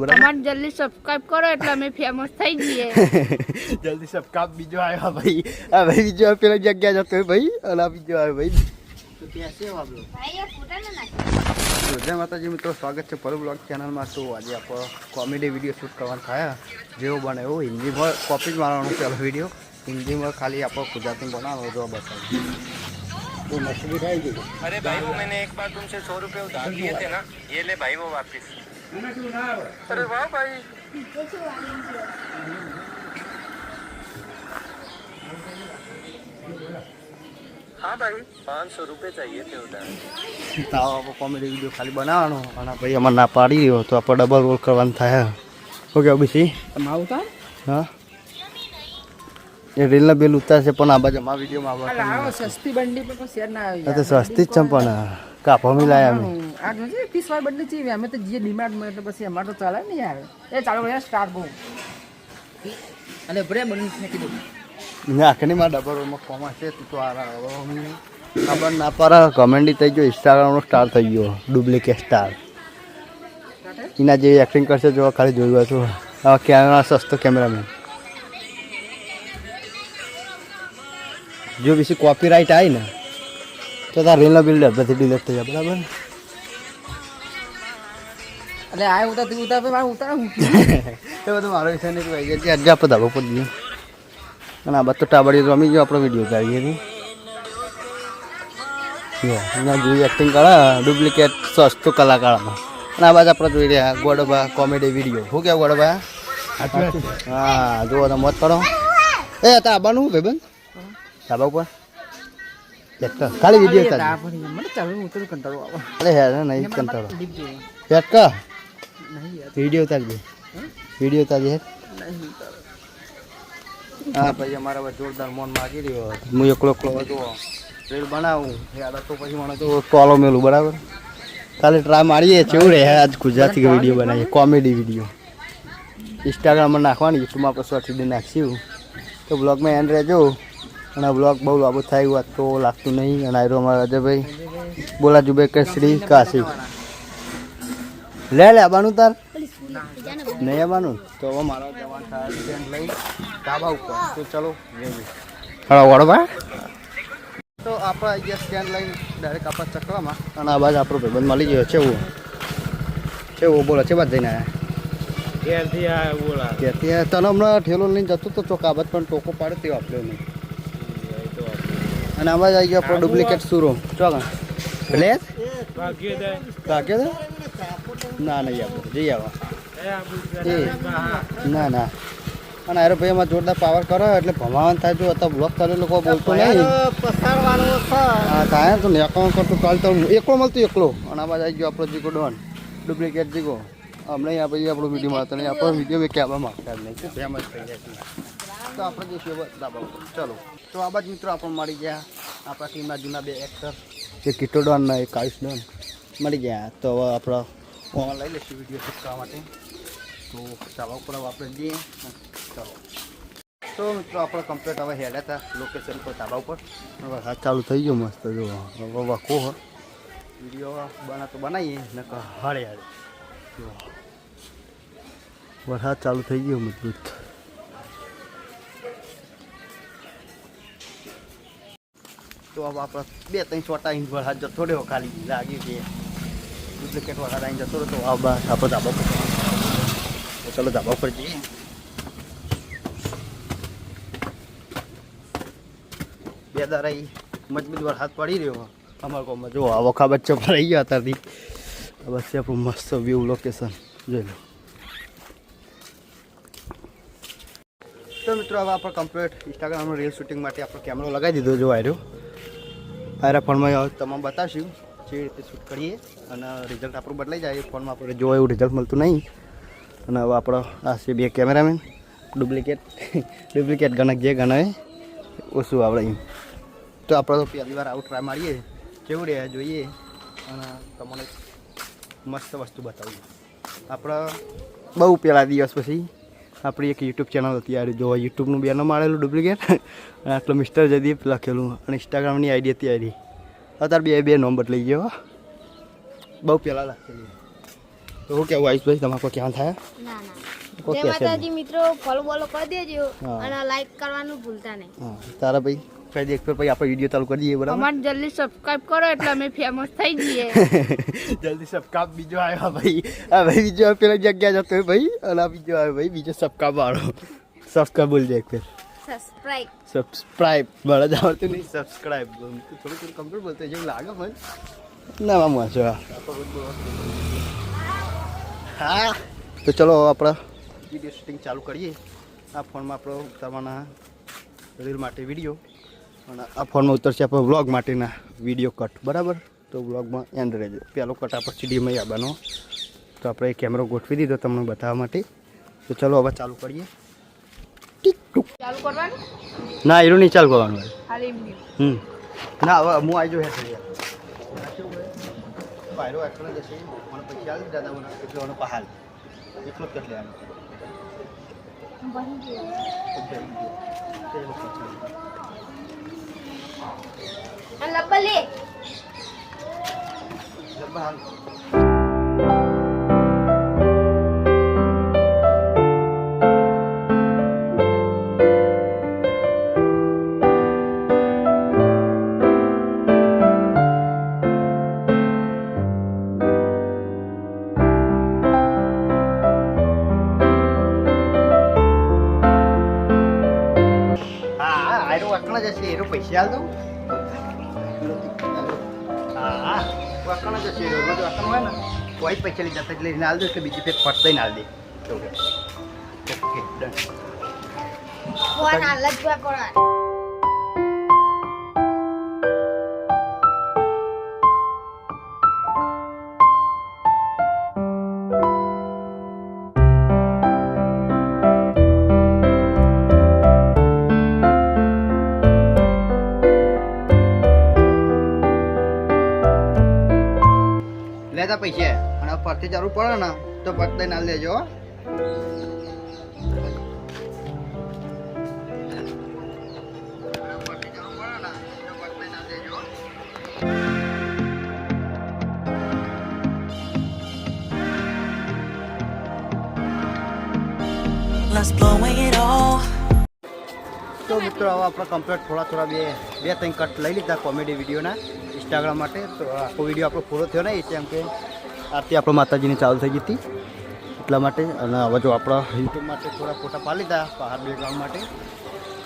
બરાબર તમારે જલ્દી સબસ્ક્રાઇબ કરો એટલે અમે ફેમસ થઈ જઈએ જલ્દી સબસ્ક્રાઇબ બીજો આવ્યો ભાઈ આ ભાઈ બીજો પેલા જગ્યા જતો ભાઈ અને આ બીજો આવ્યો ભાઈ તો ત્યાં છે આપણો ભાઈ આ ફોટા ના નાખ જય માતાજી મિત્રો સ્વાગત છે પલ બ્લોગ ચેનલમાં તો આજે આપણો કોમેડી વિડીયો શૂટ કરવાનું થયા જેવો બને એવો હિન્દીમાં કોપી જ મારવાનો પહેલો વિડીયો हिंदी में खाली आपको गुजराती बनाना जो बताइए वो मछली खाएगी। अरे भाई वो मैंने एक बार तुमसे 100 रुपए उधार लिए थे ना ये ले भाई वो वापस। अरे वाह भाई हाँ भाई 500 रुपए चाहिए थे उधार। तो आप कॉमेडी वीडियो खाली बनाना और भाई अमर ना पाड़ी रही हो तो आप डबल रोल करवाना था हो गया अभी सी हाँ ये रेल ना बिल उतार से पण आ बाजू मा वीडियो में लाओ सस्ती बंडी पे को शेयर ना आई तो सस्ती च पण कापो मिलाया हम आज मुझे 30 वाली बंडी चाहिए हमें तो ये डिमांड में तो बस हमारा तो चला नहीं यार ये चालू यार स्टार्ट बो अरे बड़े बंडी फेंकी दो ना कनी मा डबल में कोमा से तो आ रहा हो खबर ना पर कमेंट થઈ ગયો इंस्टाग्राम નો સ્ટાર થઈ ગયો ડુપ્લિકેટ સ્ટાર ઇના જે એક્ટિંગ કરશે જો ખાલી જોયું હતું આ કેમેરા સસ્તો કેમેરામેન जो भी कॉपीराइट आई ना तो तार रेल बिल्डर बधी डिलीट થઈ જાય બરાબર અલે આ ઉતા તું ઉતા માર ઉતા તો બધું મારો વિષય નહીં ભાઈ જે આજે આપણે ધાબો પર દીધું અને આ બધું ટાબડી રમી જો આપણો વિડિયો ઉતારીએ ની યો ના જે એક્ટિંગ કરે ડુપ્લિકેટ સસ્તો કલાકારમાં અને આ બાદ આપણે જોઈ રહ્યા ગોડબા કોમેડી વિડિયો હું કે ગોડબા હા જો તો મત કરો એ તા આબાનું ભાઈબંધ ધાબા ઉપર ચેક ખાલી વિડિયો તા પણ મને ચાલુ ઉતર કંટાળો આવે અરે યાર નહીં કંટાળો ચેક કર નહીં યાર વિડિયો ઉતારજે વિડિયો ઉતારજે નહીં હા ભાઈ અમારા જોરદાર મોન માગી રહ્યો હું એકલો હતો રીલ બનાવું યાર તો પછી મને તો ટોલો મેલું બરાબર ખાલી ટ્રાય મારીએ કેવું રે આજ ગુજરાતી વિડિયો બનાવીએ કોમેડી વિડિયો ઇન્સ્ટાગ્રામમાં નાખવાની યુટ્યુબમાં આપણે શોર્ટ વિડિયો નાખશું તો બ્લોગમાં એન્ડ રહેજો અને બ્લોગ બહુ લાંબો થાય વાત તો લાગતું નહીં અને આયરો અમારા અજયભાઈ બોલા જુબે શ્રી કાશી લે આવવાનું તાર નહીં આવવાનું તો હવે મારા જવાન થાય સ્ટેન્ડ લઈ ધાબા ઉપર તો ચલો હળો વળવા તો આપણે અહીંયા સ્ટેન્ડ લઈને ડાયરેક્ટ આપણા ચકલામાં અને આ બાજુ આપણો ભાઈબંધ મળી ગયો છે એવું છે એવું બોલો છે બાદ જઈને આવ્યા ત્યાંથી તને હમણાં ઠેલો લઈને જતો તો ચોકા બાદ પણ ટોકો પાડે તે આપ્યો નહીં અને આમાં જ આવી ગયો આપણો ડુપ્લિકેટ સુરો ચોક ભલે ભાગ્યો ના નહીં આપણે જઈ આવા એ ના ના અને અરે ભાઈ એમાં જોરદાર પાવર કરો એટલે ભમાવાનું થાય જો અત્યારે બ્લોક કરે લોકો બોલતો નહીં હા થાય તો એકાઉન્ટ કરતું કાલ તો એકલો મળતું એકલો અને આમાં જ આવી ગયો આપણો જીગો ડોન ડુપ્લિકેટ જીગો હમણાં આ ભાઈ આપણો વિડીયો મળતો નહીં આપણો વિડીયો મેં કહેવા માગતા નહીં ફેમસ થઈ જાય તો આપણે જઈશું ધાબા ઉપર ચલો તો આ બાજુ મિત્રો આપણે મળી ગયા આપણા ટીમના જૂના બે એક્ટર એક કિટો ડોન ને એક આયુષ ડોન મળી ગયા તો હવે આપણે ઓન લઈ લઈશું વિડીયો શૂટ કરવા માટે તો ધાબા ઉપર આપણે જઈએ ચલો તો મિત્રો આપણે કમ્પ્લીટ હવે હેડ હતા લોકેશન પર ધાબા ઉપર હવે હાથ ચાલુ થઈ ગયો મસ્ત જો હવે વખો વિડીયો તો બનાવીએ ને હાડે હાડે જો વરસાદ ચાલુ થઈ ગયો મજબૂત તો હવે આપણે 2-3 છોટા ઇંચ વરસાદ જતો રહ્યો ખાલી લાગ્યું કે ડુપ્લિકેટ વરસાદ આવી જતો રહ્યો તો આ બસ આપણે ધાબા ઉપર તો ચાલો ધાબા ઉપર જઈએ બે દારા મજબૂત વરસાદ પડી રહ્યો અમારા ગામમાં જો આ વખા બચ્ચો ભરાઈ ગયા અત્યારથી બસ આપણું મસ્ત વ્યૂ લોકેશન જોઈ લો તો મિત્રો હવે આપણે કમ્પ્લીટ ઇન્સ્ટાગ્રામનો રીલ શૂટિંગ માટે આપણો કેમેરો લગાવી દીધો જો આવ્યો આરા ફોનમાં તમામ બતાવશું જે રીતે શૂટ કરીએ અને રિઝલ્ટ આપણું બદલાઈ જાય ફોનમાં આપણે જો એવું રિઝલ્ટ મળતું નહીં અને હવે આપણો આ છે બે કેમેરામેન ડુપ્લિકેટ ગણક જે ગણાય ઓછું આવડે તો આપણે તો પહેલી વાર આવું ટ્રાય મારીએ કેવું રહે જોઈએ અને તમને મસ્ત વસ્તુ બતાવીએ આપણે બહુ પહેલાં દિવસ પછી આપણી એક યુટ્યુબ ચેનલ હતી યાર જો યુટ્યુબનું બેનર મારેલું ડુપ્લિકેટ અને આટલો મિસ્ટર જદીપ લખેલું અને ઇન્સ્ટાગ્રામની આઈડી હતી આઈડી અત્યારે બે નંબર લઈ ગયો બહુ પહેલાં લખેલી તો હું કેવું આયુષભાઈ તમારે કોઈ ક્યાં થાય ના ના કોઈ જય કહેશે માતાજી મિત્રો ફોલો બોલો કરી દેજો હા. અને લાઈક કરવાનું ભૂલતા નહીં હા તારા ભાઈ કઈ દેખ પછી આપણે વિડીયો ચાલુ કરી દઈએ બરાબર અમારે જલ્દી સબસ્ક્રાઇબ કરો એટલે અમે ફેમસ થઈ જઈએ જલ્દી સબકાપ બીજો આવ્યો ભાઈ આ ભાઈ બીજો પેલા જગ્યા જતો હોય ભાઈ અને આ બીજો આવ્યો ભાઈ બીજો સબકાપ વાળો સબસ્ક્રાઇબ બોલજે એક ફેર સબસ્ક્રાઇબ સબસ્ક્રાઇબ બળદ આવડતું નહીં સબસ્ક્રાઇબ થોડું થોડું કમ્પ્લીટ બોલતો જેવું લાગે મને નવા માણસો હા તો ચલો આપણે વિડીયો શૂટિંગ ચાલુ કરીએ આ ફોનમાં આપણો ઉતારવાના રીલ માટે વિડીયો અને આ ફોનમાં ઉતરશે આપણો વ્લોગ માટેના વિડીયો કટ બરાબર તો વ્લોગમાં એન્ડ રહેજો પહેલો કટ આપણે સીડીમાં આવવાનો તો આપણે એ કેમેરો ગોઠવી દીધો તમને બતાવવા માટે તો ચલો હવે ચાલુ કરીએ ચાલુ કરવાનું ના એનું નહીં ચાલુ કરવાનું હોય ખાલી એમની. ના હવે હું આવી જાઉં હેઠળ પાયરો એકલો જશે મને પછી આવી દાદા મને એટલે મને પહાડ એટલો જ કેટલે આવે અને લબ્બા લે જશે એનો પૈસા આલ દઉં હા વાકણ જશે એનો જો વાકણ હોય ને કોઈ પૈસા લઈ જતા એટલે એને આલ દો એટલે બીજી ફેર ફરતા ના આલ દે ઓકે ડન ફોન હાલ જ પડે લેતા પૈસા અને પરથી જરૂર પડે ને તો પત્તા ના લેજો Let's blow it all. તો મિત્રો હવે આપણે કમ્પ્લીટ થોડા બે ત્રણ કટ લઈ લીધા કોમેડી વિડીયોના ઇન્સ્ટાગ્રામ માટે તો આખો વિડીયો આપણો પૂરો થયો નહીં કેમ કે આરતી આપણો માતાજીની ચાલુ થઈ ગઈ હતી એટલા માટે અને હવે જો આપણા યુટ્યુબ માટે થોડા ફોટા પાડી લીધા પહાડ બેકગ્રાઉન્ડ માટે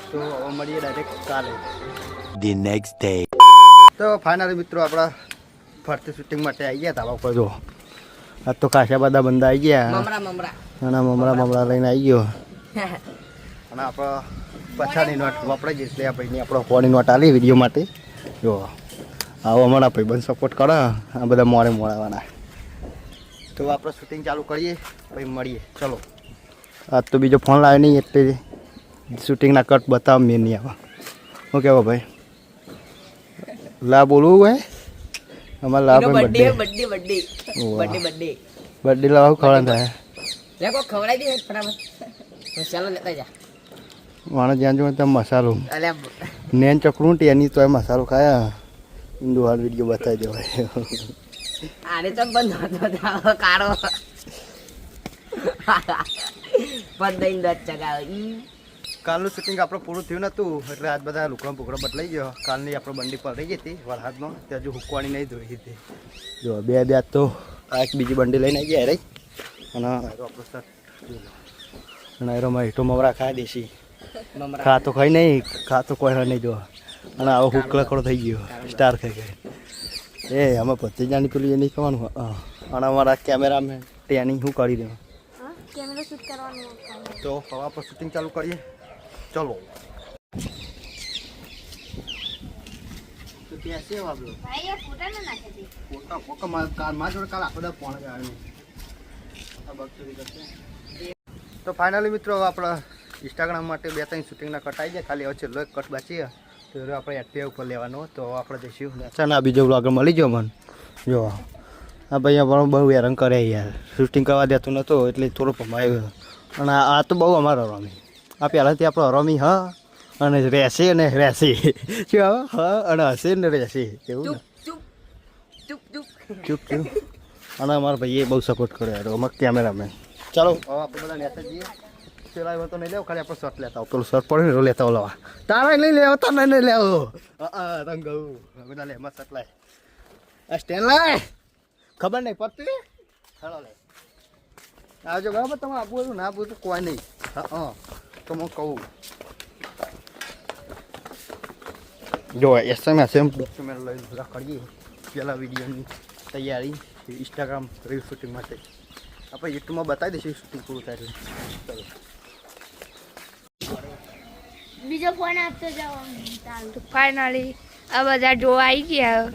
તો હવે મળીએ ડાયરેક્ટ કાલે The next day. તો ફાઇનલી મિત્રો આપણા ફરતી શૂટિંગ માટે આવી ગયા ધાબા ઉપર જો આજ તો ખાસા બધા બંદા આવી ગયા અને મમરા લઈને આવી ગયો અને આપણે પછાડી નોટ વાપરાઈ જઈશ એટલે આ ભાઈની આપણો ફોની નોટ આલી વિડીયો માટે જો આવો અમારા ભાઈ બંધ સપોર્ટ કરે આ બધા મોડાવાના તો આપણે શૂટિંગ ચાલુ કરીએ પછી મળીએ ચલો આજ તો બીજો ફોન લાવ્યો નહીં એટલે શૂટિંગના કટ બતાવ મેં નહીં આવા શું કહેવો ભાઈ લા બોલવું ભાઈ અમારે લા બર્થડે લાવવા ખવડાવ થાય માણસ જ્યાં જોવે ત્યાં મસાલો નેન ચકરું એની તો મસાલો ખાયા હિન્દુ હાલ વિડીયો બતાવી દેવાય આને તો બંધ કાળો બંધ ચગાવ કાલનું શૂટિંગ આપણે પૂરું થયું નહોતું એટલે આજ બધા લુકડા પુકડા બદલાઈ ગયો કાલની આપણે બંડી પર રહી ગઈ હતી વરસાદમાં ત્યાં હજુ હુકવાની નહીં ધોઈ હતી જો બે તો આ એક બીજી બંડી લઈને આવી ગયા રહી અને આપણો અને એરોમાં હેઠો મમરા ખાય દેશી ખા તો ખાઈ નહીં ખા તો કોઈ નહીં જો અને આવો હુકલકડો થઈ ગયો સ્ટાર ખાઈ ગયો એ અમે ભત્રીજાની પેલું એ નહીં ખાવાનું અને અમારા કેમેરામેન ત્યાંની શું કરી દઉં કેમેરા શૂટ કરવાનું તો હવે આપણે શૂટિંગ ચાલુ કરીએ ચલો તો ત્યાં છે વાગલો ભાઈ આ ફોટા ના નાખે છે ફોટા મારા જોડે કાલ આખો દા પોણ આવે તો ફાઇનલી મિત્રો આપણે ઇન્સ્ટાગ્રામ માટે 2-3 શૂટિંગના કટ આવી જાય ખાલી હવે છેલ્લો એક કટ બાકી તો આપણે એક્ટિવા ઉપર લેવાનો તો આપણે જઈશું અચ્છા ના બીજો બ્લોગર મળી ગયો મને જો આ ભાઈ પણ બહુ હેરાન કરે યાર શૂટિંગ કરવા દેતું નહોતો એટલે થોડો પમાયો અને આ તો બહુ અમારો રમી આ પહેલાંથી આપણો રમી હા અને રહેશે અને રહેશે શું આવે હા અને હશે ને રહેશે એવું ને ચૂપ અને અમારા ભાઈએ બહુ સપોર્ટ કર્યો યાર અમારા કેમેરામેન. ચાલો હવે આપણે બધા લેતા જઈએ. પેલા એવો તો નહીં લેવો, ખાલી આપણે શર્ટ લેતા આવો. પેલું શર્ટ પડે ને લેતા આવો. તારા નહીં લેવો, તારા નહીં લેવો. રંગ બધા લે એમાં શર્ટ લાય. આ સ્ટેન્ડ લાય. ખબર નહીં પડતી. ચાલો લે આવજો બરાબર. તમે આપવું હતું ના આપવું તો કોઈ નહીં. હા તો હું કહું જો એસએમ ડોક્યુમેન્ટ લઈને બધા કરીએ પેલા વિડીયોની તૈયારી ઇન્સ્ટાગ્રામ રીલ શૂટિંગ માટે. આપણે યુટ્યુબમાં બતાવી દઈશું શૂટિંગ પૂરું થાય એટલે. બીજો ફોન આપતો જાઓ ચાલુ. ફાઇનલી આ બધા જોવા આવી ગયા.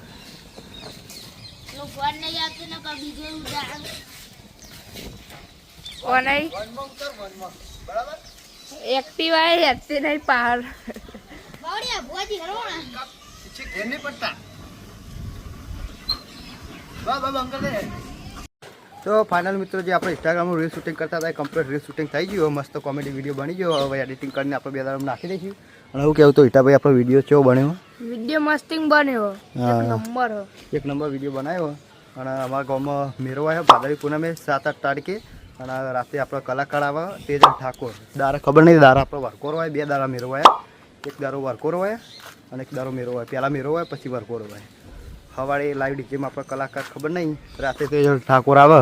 લો ફોન નહીં આપતો ને કા બીજો ઉડાડ. કોણ એક્ટિવા લેતી નહીં પાર. બાવડિયા ભોજી કરો ને. એમને પડતા તો ફાઇનલ મિત્રો જે આપણે ઇન્સ્ટાગ્રામમાં રીલ શૂટિંગ કરતા હતા એ કમ્પ્લીટ રીલ શૂટિંગ થઈ ગયું. મસ્ત કોમેડી વિડીયો બની ગયો. હવે એડિટિંગ કરીને આપણે 2 દાડા નાખી દઈશું. અને એવું કહેવું તો ઈટાભાઈ આપણો વિડીયો કેવો બન્યો? વિડીયો મસ્તિંગ બન્યો. એક નંબર વિડીયો બનાવ્યો. અને અમારા ગામમાં મેરો આવ્યો ભાદરવી પૂનમે 7-8 તારીખે. અને રાતે આપણો કલાકાર આવે તેજ ઠાકોર. દારા ખબર નહીં દારા આપણો વરકોરો હોય. 2 દારા મેરો આવ્યા. એક દારો વરકોરો હોય અને એક દારો મેરો હોય. પહેલાં મેરો હોય પછી વરકોરો હોય. સવારે લાઈવ ડીજેમાં આપણે કલાકાર ખબર નહીં. રાતે તો ઠાકોર આવે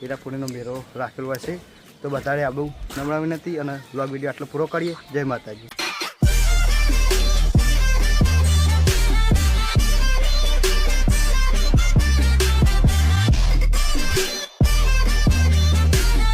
એના પૂરીનો મેરો રાખેલો હોય છે. તો બધાને આવું નમ્ર વિનંતી અને વ્લોગ વિડીયો આટલો પૂરો કરીએ. જય માતાજી.